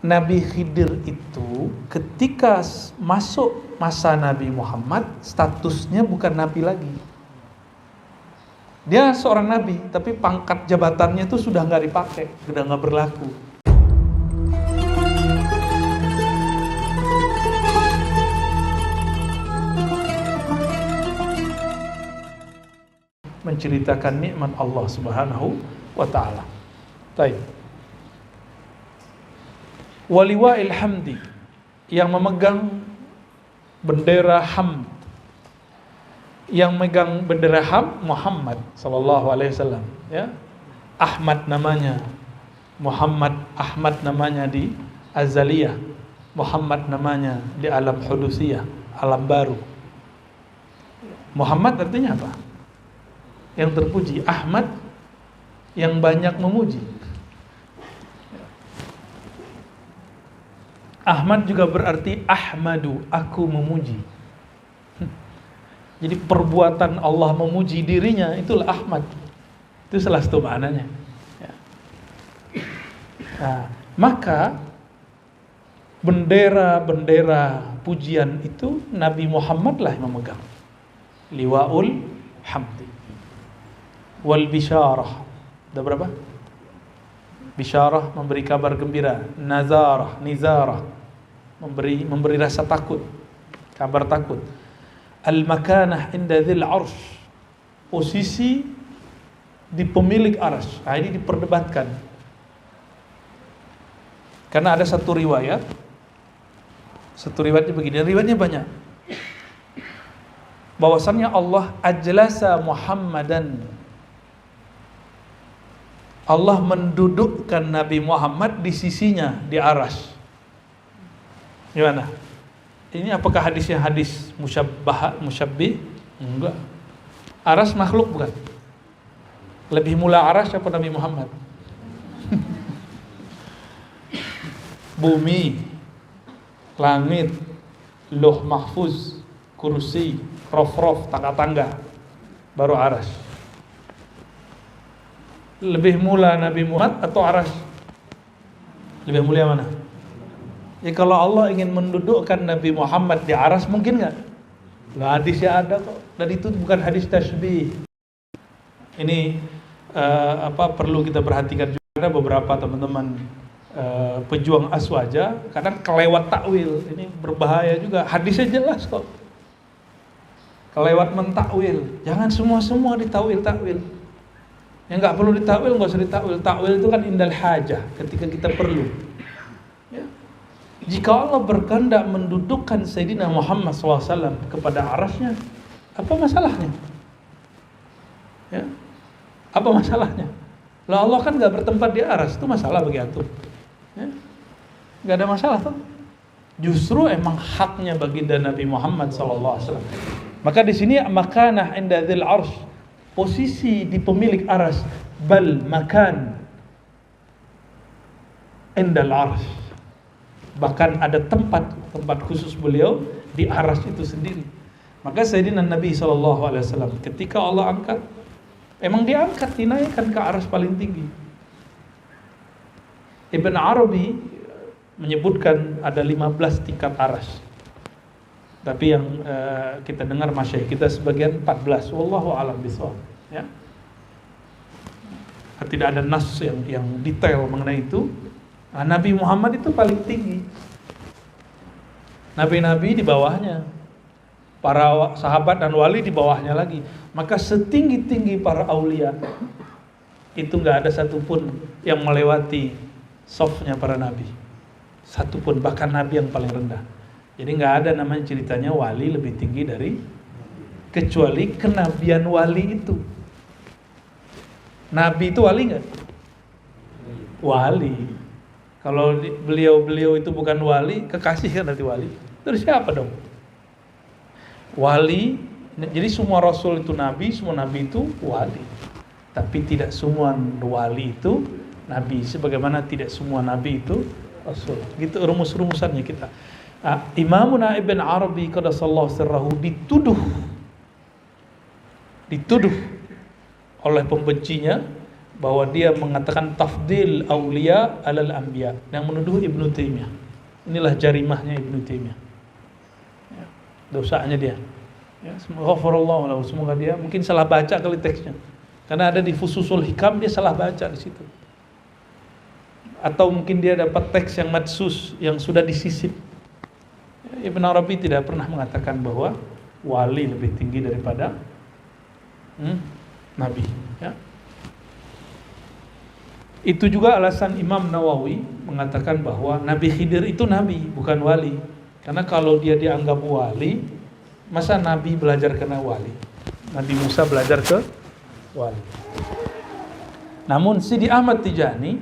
Nabi Khidir itu ketika masuk masa Nabi Muhammad, statusnya bukan nabi lagi. Dia seorang nabi, tapi pangkat jabatannya itu sudah nggak dipakai, sudah nggak berlaku. Menceritakan nikmat Allah Subhanahu wa ta'ala. Baik. Waliwa'il hamdi, yang memegang bendera hamd, yang megang bendera hamd Muhammad sallallahu alaihi wasallam, ya. Ahmad namanya, Muhammad Ahmad namanya di Azaliyah, Muhammad namanya di alam hudusiyah, alam baru. Muhammad artinya apa? Yang terpuji. Ahmad yang banyak memuji. Ahmad juga berarti ahmadu, aku memuji. Jadi perbuatan Allah memuji dirinya, itulah Ahmad. Itu salah satu maknanya. Nah, maka bendera-bendera pujian itu Nabi Muhammad lah yang memegang. Liwa'ul hamdi wal bisyarah. Ada berapa? Bisyarah, memberi kabar gembira. Nazarah, nizarah, memberi rasa takut, kabar takut. Al-makanah inda dzil arsh, posisi di pemilik arsy. Nah, ini diperdebatkan. Karena ada satu riwayatnya begini, riwayatnya banyak. Bahwasannya Allah ajlasa Muhammadan, Allah mendudukkan Nabi Muhammad di sisinya, di arsy. Gimana? Ini apakah hadisnya hadis musyabbih? Enggak. Arsy makhluk bukan? Lebih mula arsy apa Nabi Muhammad? Bumi, langit, lauh mahfuz, kursi, rof-rof, tangga-tangga, baru arsy. Lebih mula Nabi Muhammad atau arsy? Lebih mulia mana? Ya kalau Allah ingin mendudukkan Nabi Muhammad di arsy, mungkin nggak? Nggak, hadisnya ada kok. Dan itu bukan hadis tasbih. Ini perlu kita perhatikan juga. Ada beberapa teman-teman pejuang aswaja kadang kelewat takwil. Ini berbahaya juga. Hadisnya jelas kok. Kelewat mentakwil. Jangan semua ditakwil-takwil. Yang nggak perlu ditakwil nggak usah ditakwil. Takwil itu kan indal hajah, ketika kita perlu. Ya. Jika Allah berkehendak mendudukkan Sayyidina Muhammad SAW kepada arasnya, apa masalahnya? Ya. Apa masalahnya? Lah Allah kan nggak bertempat di aras, itu masalah bagi antum. Ya. Nggak ada masalah tuh. Justru emang haknya baginda Nabi Muhammad SAW. Maka di sini makanah inda dzil arsh, posisi di pemilik aras, bal makan indal arsh, bahkan ada tempat khusus beliau di aras itu sendiri. Maka Sayyidina Nabi SAW ketika Allah angkat, emang diangkat, dinaikkan ke aras paling tinggi. Ibn Arabi menyebutkan ada 15 tingkat aras. Tapi yang kita dengar masyayikh kita sebagian 14. Wallahu a'lam bishawab. Ya. Tidak ada nas yang detail mengenai itu. Nah, Nabi Muhammad itu paling tinggi. Nabi-nabi di bawahnya. Para sahabat dan wali di bawahnya lagi. Maka setinggi-tinggi para aulia itu enggak ada satupun yang melewati safnya para nabi. Satupun, bahkan nabi yang paling rendah. Jadi nggak ada namanya ceritanya wali lebih tinggi dari, kecuali kenabian wali itu. Nabi itu wali nggak? Wali. Kalau beliau itu bukan wali, kekasih kan nanti wali. Terus siapa dong? Wali. Jadi semua rasul itu nabi, semua nabi itu wali. Tapi tidak semua wali itu nabi, sebagaimana tidak semua nabi itu rasul. Gitu rumus-rumusannya kita. Imamuna Ibn Arabi qaddasallahu sirrahu dituduh oleh pembencinya bahwa dia mengatakan tafdil aulia alal anbiya, yang menuduh Ibnu Taimiyah. Inilah jarimahnya Ibnu Taimiyah. Ya, dosanya dia. Ya, semoga dia mungkin salah baca kali teksnya. Karena ada di Fususul Hikam dia salah baca di situ. Atau mungkin dia dapat teks yang madsus, yang sudah disisip. Ibn Arabi tidak pernah mengatakan bahwa wali lebih tinggi daripada Nabi. Ya. Itu juga alasan Imam Nawawi mengatakan bahwa Nabi Khidir itu Nabi, bukan wali. Karena kalau dia dianggap wali, masa Nabi belajar kena wali? Nabi Musa belajar ke wali. Namun Sidi Ahmad Tijani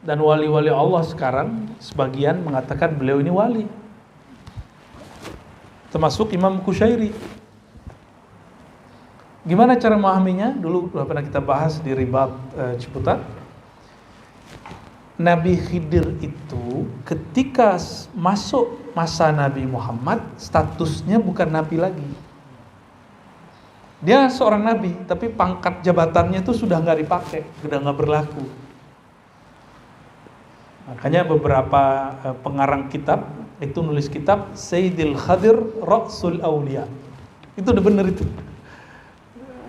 dan wali-wali Allah sekarang sebagian mengatakan beliau ini wali. Termasuk Imam Kusyairi. Gimana cara memahaminya? Dulu pernah kita bahas di Ribat Ciputat. Nabi Khidir itu ketika masuk masa Nabi Muhammad, statusnya bukan Nabi lagi. Dia seorang Nabi, tapi pangkat jabatannya itu sudah nggak dipakai, sudah nggak berlaku. Makanya beberapa pengarang kitab itu nulis kitab Sayyidil Khadir Ra'sul Aulia. Itu udah bener itu.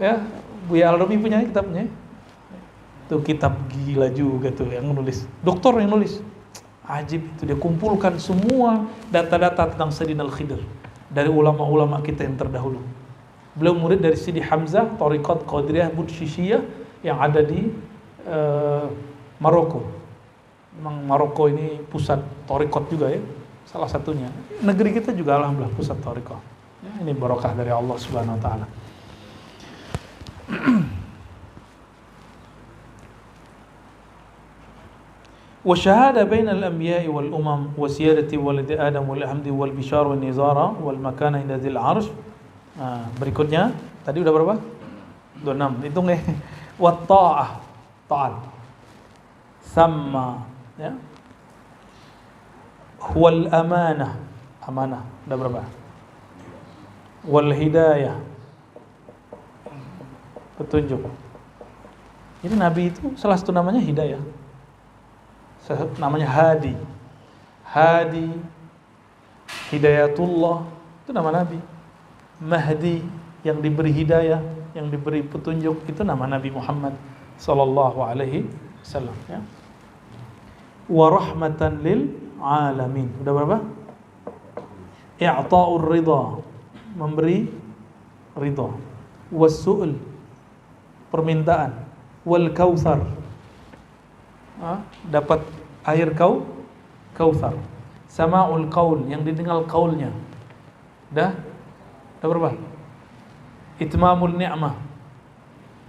Ya, Buya Al-Rumi punya kitabnya. Itu kitab gila juga tuh yang nulis. Doktor yang nulis. Ajib itu, dia kumpulkan semua data-data tentang Sayyidina Al-Khidir dari ulama-ulama kita yang terdahulu. Beliau murid dari Sidi Hamzah, Thariqat Qadiriyah Budshishiyah yang ada di Maroko. Memang Maroko ini pusat Thariqat juga ya, salah satunya. Negeri kita juga alhamdulillah pusat Thariqat. Ya, ini barokah dari Allah Subhanahu wa taala. وشهادة بين الأنبياء والأمم وسيادة ولد آدم والحمد والبشار والنزارة والمكان عند ذي العرش. Berikutnya tadi udah berapa? 26. Hitung ya. Watta'ah, taat. Sama ya. Wal amanah, amanah. Udah berapa? Wal hidayah, petunjuk. Jadi Nabi itu salah satu namanya hidayah. Namanya Hadi. Hadi, Hidayatullah, itu nama Nabi. Mahdi, yang diberi hidayah, yang diberi petunjuk, itu nama Nabi Muhammad sallallahu alaihi wasallam ya. Wa rahmatan lil alamin. Udah berapa? I'ta'ur ridha, memberi ridha. Was-su'l, permintaan. Wal kautsar, dapat air kautsar. Sama'ul qaul, yang didengar qaulnya. Dah berapa? Itmamul ni'mah,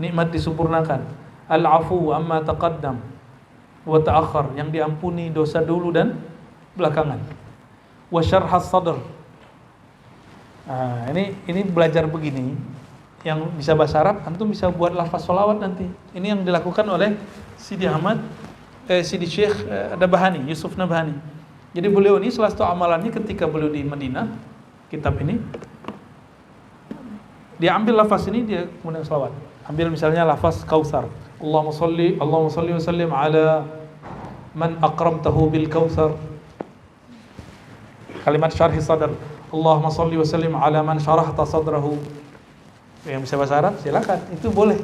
nikmat disempurnakan. Al-afu amma taqaddam wa ta'akhkhar, yang diampuni dosa dulu dan belakangan. Wa syarhas sadr. Ini belajar begini, yang bisa bahasa Arab, antum bisa buat lafaz sholawat nanti. Ini yang dilakukan oleh Sidi Ahmad Sidi Syekh Nabhani, Yusuf Nabhani. Jadi beliau ini salah satu amalannya ketika beliau di Madinah, kitab ini, dia ambil lafaz ini, dia kemudian sholawat. Ambil misalnya lafaz Kautsar. Allahumma salli wa sallim ala man akramtahu bil kautsar. Kalimat syarhi sadr. Allahumma salli wa sallim ala man syarahta sadrahu. Yang bisa bahasa Arab silakan, itu boleh.